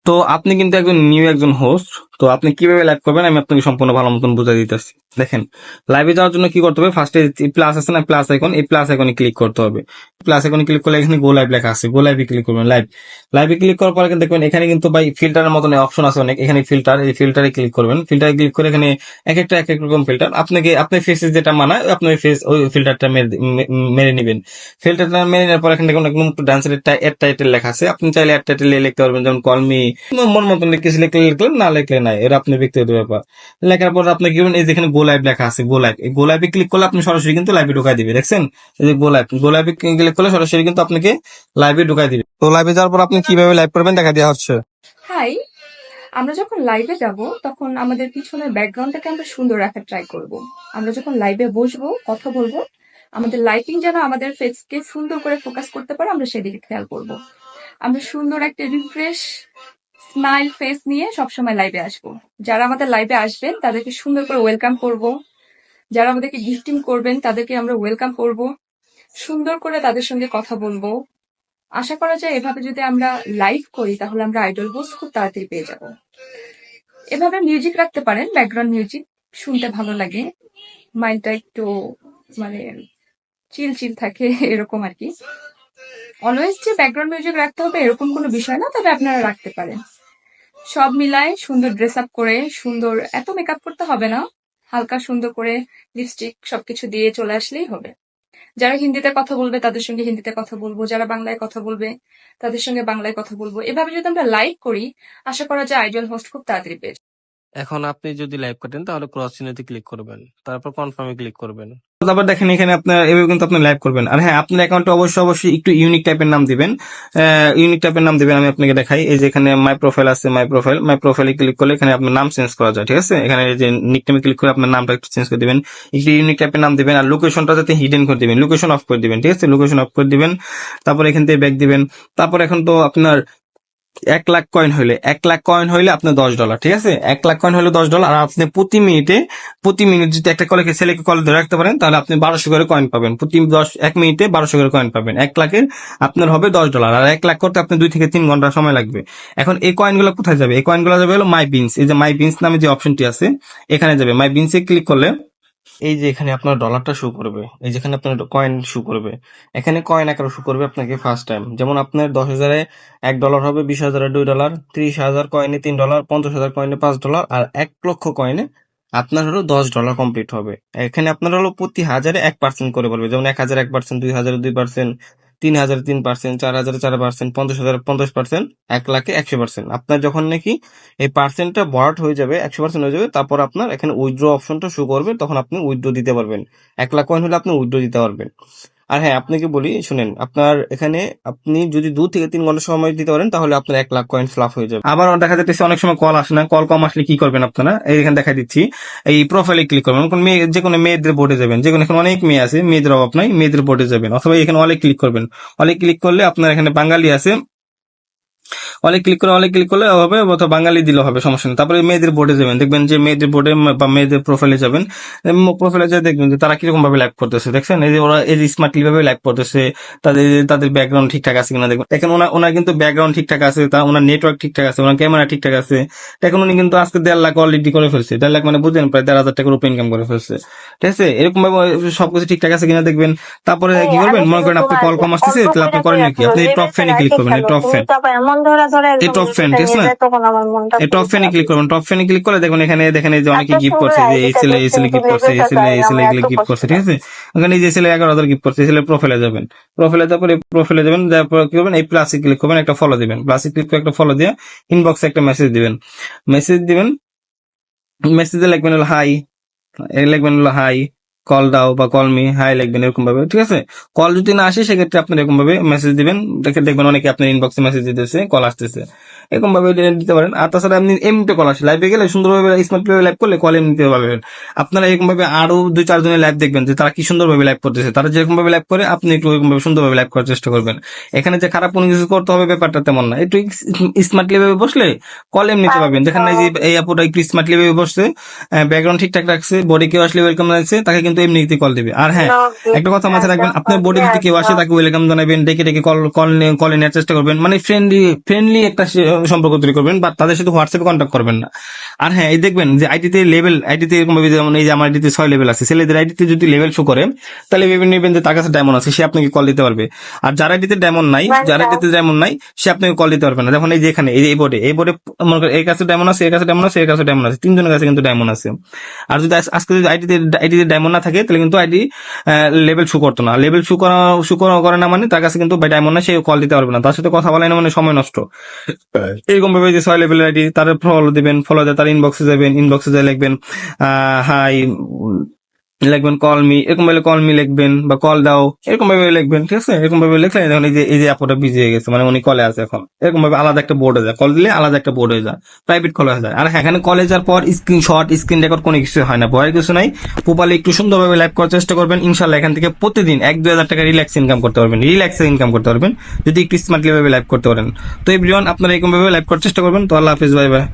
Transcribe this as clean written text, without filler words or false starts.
তো আপনি কিন্তু একজন নিউ একজন হোস্ট। তো আপনি কিভাবে লাইভ করবেন আমি আপনাকে সম্পূর্ণ ভালো মতন বুঝাই দিতেছি। দেখেন, লাইভে যাওয়ার জন্য কি করতে হবে, ফার্স্টে প্লাস আছে না, প্লাস আইকন, এই প্লাস আইকনে ক্লিক করতে হবে। প্লাস আইকনে ক্লিক করলে এখানে গো লাইভ লেখা আছে, গো লাইভে ক্লিক করবেন। লাইভে ক্লিক করার পরে কিন্তু দেখবেন এখানে কিন্তু ভাই ফিল্টারের মতন অপশন আছে অনেক। এখানে ফিল্টার, এই ফিল্টারে ক্লিক করবেন। ফিল্টারে ক্লিক করে এখানে এক একটা এক এক রকম ফিল্টার, আপনাকে আপনার ফেসে যেটা মানায় আপনি ওই ফেস ওই ফিল্টারটা মেরে নেবেন। ফিল্টারটা মেরে নেওয়ার পর এখানে দেখুন একদম ডান্সের এড টাইটেল লেখা আছে, আপনি চাইলে এড টাইটেল লিখতে পারবেন, যেমন কলমি মন মতন লিখে লিখলে লিখলেন, না লিখলে নাই, এটা আপনার ব্যক্তিগত ব্যাপার। লেখার পর আপনি কি করবেন, এই যেখানে গো লাইভ লেখা আছে, গো লাইভ, এই গো লাইভে ক্লিক করলে আপনি সরাসরি কিন্তু লাইভে ঢুকাই দিবে। দেখছেন, এই যে গো লাইভে ক্লিক করলে সরাসরি কিন্তু আপনাকে লাইভে ঢুকাই দিবে। তো লাইভে যাওয়ার পর আপনি কিভাবে লাইভ করবেন দেখা দেওয়া হচ্ছে। হাই, আমরা যখন লাইভে যাব তখন আমাদের পিছনের ব্যাকগ্রাউন্ডটাকে আমরা সুন্দর রাখার ট্রাই করব। আমরা যখন লাইভে বসবো, কথা বলবো, আমাদের লাইটিং যেন আমাদের ফেসকে সুন্দর করে ফোকাস করতে পারে, আমরা সেদিকে খেয়াল করব। আমরা সুন্দর একটা রিফ্রেশ স্মাইল ফেস নিয়ে সবসময় লাইভে আসবো। যারা আমাদের লাইভে আসবেন তাদেরকে সুন্দর করে ওয়েলকাম করব। যারা আমাদেরকে গিফটিং করবেন তাদেরকে আমরা ওয়েলকাম করব, সুন্দর করে তাদের সঙ্গে কথা বলবো। আশা করা যায় এভাবে যদি আমরা লাইভ করি তাহলে আমরা আইডল হোস্ট খুব তাড়াতাড়ি পেয়ে যাব। এভাবে মিউজিক রাখতে পারেন, ব্যাকগ্রাউন্ড মিউজিক, শুনতে ভালো লাগে, মাইন্ডটা একটু মানে চিল চিল থাকে এরকম আর কি। অলওয়েজ যে ব্যাকগ্রাউন্ড মিউজিক রাখতে হবে এরকম কোনো বিষয় না, তবে আপনারা রাখতে পারেন। সব মিলায় সুন্দর ড্রেস আপ করে, সুন্দর এত মেকআপ করতে হবে না, হালকা সুন্দর করে লিপস্টিক সবকিছু দিয়ে চলে আসলেই হবে। যারা হিন্দিতে কথা বলবে তাদের সঙ্গে হিন্দিতে কথা বলবো, যারা বাংলায় কথা বলবে তাদের সঙ্গে বাংলায় কথা বলবো। এভাবে যদি আমরা লাইভ করি আশা করা যায় আইডিয়াল হোস্ট খুব তাড়াতাড়ি পেয়ে যাবে। এখন আপনি যদি লাইভ করেন তাহলে ক্রস চিহ্নতে ক্লিক করবেন, তারপর কনফার্মে ক্লিক করবেন। তারপর দেখেন এখানে আপনার এভাবে কিন্তু আপনি লাইভ করবেন। আর হ্যাঁ, আপনার অ্যাকাউন্টে অবশ্যই একটু ইউনিক টাইপের নাম দিবেন। আমি আপনাকে দেখাই। এই যে এখানে মাই প্রোফাইল আছে, মাই প্রোফাইলে ক্লিক করলে এখানে আপনার নাম চেঞ্জ করা যায়, ঠিক আছে। এখানে এই যে নিকনেমে ক্লিক করে আপনার নামটা একটু চেঞ্জ করে দিবেন, একটু ইউনিক টাইপের নাম দিবেন। আর লোকেশনটা যাতে হিডেন করে দিবেন, লোকেশন অফ করে দিবেন, ঠিক আছে, লোকেশন অফ করে দিবেন। তারপর এখান থেকে ব্যাক দিবেন। তারপর এখন তো আপনার 1,00,000 কয়েন হইলে আপনার $10, ঠিক আছে। 1,00,000 কয়েন হলে $10। আর আপনি প্রতি মিনিট যদি একটা ছেলেকে কল ধরে রাখতে পারেন তাহলে আপনি 1200 করে কয়েন পাবেন। এক মিনিটে 1200 করে কয়েন পাবেন। 1,00,000-এর আপনার হবে $10। আর 1,00,000 করতে আপনার 2 থেকে 3 ঘন্টা সময় লাগবে। এখন এই কয়েনগুলো কোথায় যাবে? এই কয়েনগুলো যাবে হলো মাই বিনস। এই যে মাই বিনস নামে যে অপশনটি আছে এখানে যাবে। মাই বিনসে ক্লিক করলে এই যে এখানে আপনার ডলারটা শো করবে, এই যেখানে আপনার কয়েন শো করবে, এখানে কয়েন আকারে শো করবে আপনাকে ফার্স্ট টাইম। যেমন আপনার 10,000-এ $1 হবে, 20,000-এ $2, 30,000 কয়েনে $3, 50,000 কয়েনে $5, আর 1,00,000 কয়েনে আপনার হলো $10 কমপ্লিট হবে। এখানে আপনার হলো প্রতি হাজারে 1% করে বলবে, যেমন 1,000 1%, 2,000 2%, 3,000 3%, 4,000 4%, 50,000 50%, 1,00,000 100%। আপনার যখন নাকি এই পার্সেন্টটা বরাট হয়ে যাবে, 100% হয়ে যাবে, তারপর আপনার এখানে উইথড্র অপশনটা শো করবে, তখন আপনি উইথড্র দিতে পারবেন। 1,00,000 কয়েন হলে আপনি উইথড্র দিতে পারবেন। আর হ্যাঁ, আপনাকে বলি শুনেন, আপনার এখানে আপনি যদি 2 থেকে 3 ঘন্টা সময় দিতে পারেন তাহলে আপনার 1,00,000 কয়েন ফ্লাপ হয়ে যাবে। আবার দেখা যাচ্ছে অনেক সময় কল আসে না, কল কম আসলে কি করবেন আপনারা, এই এখানে দেখা দিচ্ছি, এই প্রোফাইলে ক্লিক করবেন। যে কোনো মেয়েদের বোর্ডে যাবেন, যে কোনো এখানে অনেক মেয়ে আছে, মেয়েদের অভাব নাই, মেয়েদের বোর্ডে যাবেন, অথবা এখানে অলে ক্লিক করবেন। অলে ক্লিক করলে আপনার এখানে বাঙালি আছে, অলে ক্লিক করলে হবে, অথবা বাঙালি দিলে হবে, সমস্যা নেই। তারপরে মেয়েদের বোর্ডে যাবেন, দেখবেন যে মেয়েদের বোর্ডে বা মেয়েদের প্রোফাইলে যাবেন। প্রোফাইলে যা দেখবেন যে তারা কিরকম ভাবে লাইভ করতেছে, দেখছেন, এই যে ওরা এই যে স্মার্টলি ভাবে লাইভ করতেছে, তাদের ব্যাকগ্রাউন্ড ঠিকঠাক আছে কিনা দেখবেন। দেখেন ওনার কিন্তু ব্যাকগ্রাউন্ড ঠিকঠাক আছে, ওনার নেটওয়ার্ক ঠিকঠাক আছে, ওনার ক্যামেরা ঠিকঠাক আছে। দেখুন উনি কিন্তু আজকে 1,50,000 অলরেডি করে ফেলছে। 1,50,000 মানে বুঝলেন, প্রায় 1,500 টাকার উপর ইনকাম করে ফেলছে, ঠিক আছে। এরকম ভাবে সবকিছু ঠিকঠাক আছে কিনা দেখবেন। তারপরে কি করবেন, মনে করেন আপনি কল কম আসতেছে, তাহলে আপনি করেন কি, আপনি টপ ফ্যানে ক্লিক করবেন। এই টপ ফ্যান, এই টপ ফ্যান, ঠিক আছে না, এই টপ ফ্যানে ক্লিক করবেন। টপ ফ্যানে ক্লিক করলে দেখুন এখানে দেখেন এই যে অনেকে গিফট করছে, যে এই ছেলে গিফট করছে, এই ছেলে এগুলো গিফট করছে, ঠিক আছে। ওখানে এই যে ছেলে 11,000 গিফট করছে, এই ছেলে প্রোফাইলে যাবেন, প্রোফাইলে যাবেন, তারপর কি করবেন, এই প্লাসে ক্লিক করবেন, একটা ফলো দিবেন, প্লাসে ক্লিক করে একটা ফলো দিয়ে ইনবক্সে একটা মেসেজ দিবেন। মেসেজে লিখবেন হলো হাই, লিখবেন হলো হাই, কল দাও বা কল মি, হাই লিখবেন এরকম ভাবে, ঠিক আছে। কল যদি না আসে সেক্ষেত্রে আপনার এরকম ভাবে মেসেজ দিবেন, দেখবেন অনেকে আপনার ইনবক্সে মেসেজ দিতেছে, কল আসতেছে, এরকম ভাবে দিতে পারেন। আর তাছাড়া আপনি এমনিতে কল আসে, লাইভে গেলে সুন্দরভাবে স্মার্ট ভাবে লাইভ করলে কল এমনিতে পাবেন। আপনারা এরকম ভাবে আরো 2-4 জনের লাইভ দেখবেন যে তারা কি সুন্দরভাবে লাইভ করতেছে, তারা যেরকম ভাবে লাইভ করে আপনি একটু ওইরকম ভাবে সুন্দরভাবে লাইভ করার চেষ্টা করবেন। এখানে যে খারাপ কোনো কিছু করতে হবে ব্যাপারটা তেমন না, একটু স্মার্টলি ভাবে বসলে কল এমনিতে পাবেন। দেখেন এই যে এই আপুটা একটু স্মার্টলি ভাবে বসছে, ব্যাকগ্রাউন্ড ঠিকঠাক রাখছে, বডি কেউ আসলে ওয়েলকাম রাখছে, তাকে কিন্তু কিন্তু এমনিতেই কল দিবে। আর হ্যাঁ, একটা কথা মাথায় রাখবেন, আপনার বোর্ডে যদি কেউ আসে তাকে ওয়েলকাম জানাবেন, ডেকে ডেকে কলে নেওয়ার চেষ্টা করবেন, মানে ফ্রেন্ডলি একটা সম্পর্ক তৈরি করবেন, বা তাদের সাথে হোয়াটসঅ্যাপে কন্ট্যাক্ট করবেন না। আর হ্যাঁ, এই দেখবেন যে আইডিতে এরকম ভাবে, যেমন এই যে আমার আইডিতে 6 লেভেল আছে, ছেলেদের আইডিতে যদি লেভেল শো করে তাহলে ভেবে নেবেন যে তার কাছে ডায়মন্ড আছে, সে আপনাকে কল দিতে পারবে। আর যার আইডিতে ডায়মন্ড নাই, সে আপনাকে কল দিতে পারবে না। দেখুন এই যে এখানে এই বোর্ডে এর কাছে ডায়মন্ড আছে, এর কাছে ডায়মন্ড আছে, এর কাছে ডায়মন্ড আছে, তিনজনের কাছে কিন্তু ডায়মন্ড আছে। আর যদি আজকে যদি আইডিতে ডায়মন্ড না থাকে তাহলে কিন্তু আইডি লেভেল শো করতো না। লেভেল শো করে না মানে তার কাছে কিন্তু ডায়মন্ড না, সে কল দিতে পারবে না, তার সাথে কথা বলাই না, মানে সময় নষ্ট। এরকম ভাবে যে 6 লেভেলের আইডি, তার ফলো দিবেন, ফলো দিয়ে তার ইনবক্সে যাবেন, ইনবক্সে যায় লিখবেন হাই, লিখবেন কল মি, এরকম ভাবে কল মি লিখবেন, বা কল দাও, এরকম ভাবে লিখবেন। ঠিক আছে, এরকম ভাবে লিখলে দেখুন এই যে আপুটা বিজি হয়ে গেছে, মানে উনি কলে আছে এখন। এরকম ভাবে আলাদা একটা বোর্ড হয়ে যায়, কল দিলে আলাদা একটা বোর্ড হয়ে যায়, প্রাইভেট কল হয়ে যায়। আর হ্যাঁ, এখানে কলে যাওয়ার পর স্ক্রিন রেকর্ড কোনো কিছু হয় না, ভয়ের কিছু নাই। প্রপারলি একটু সুন্দরভাবে লাইভ করার চেষ্টা করবেন, ইনশাল্লাহ এখান থেকে প্রতিদিন 1-2 হাজার টাকা রিল্যাক্স ইনকাম করতে পারবেন, যদি একটু স্মার্টলি ভাবে লাইভ করতে পারেন। তো এভরিওয়ান, আপনারা এরকম ভাবে লাইভ করার চেষ্টা করবেন। তো আল্লাহ হাফিজ, বাই বাই।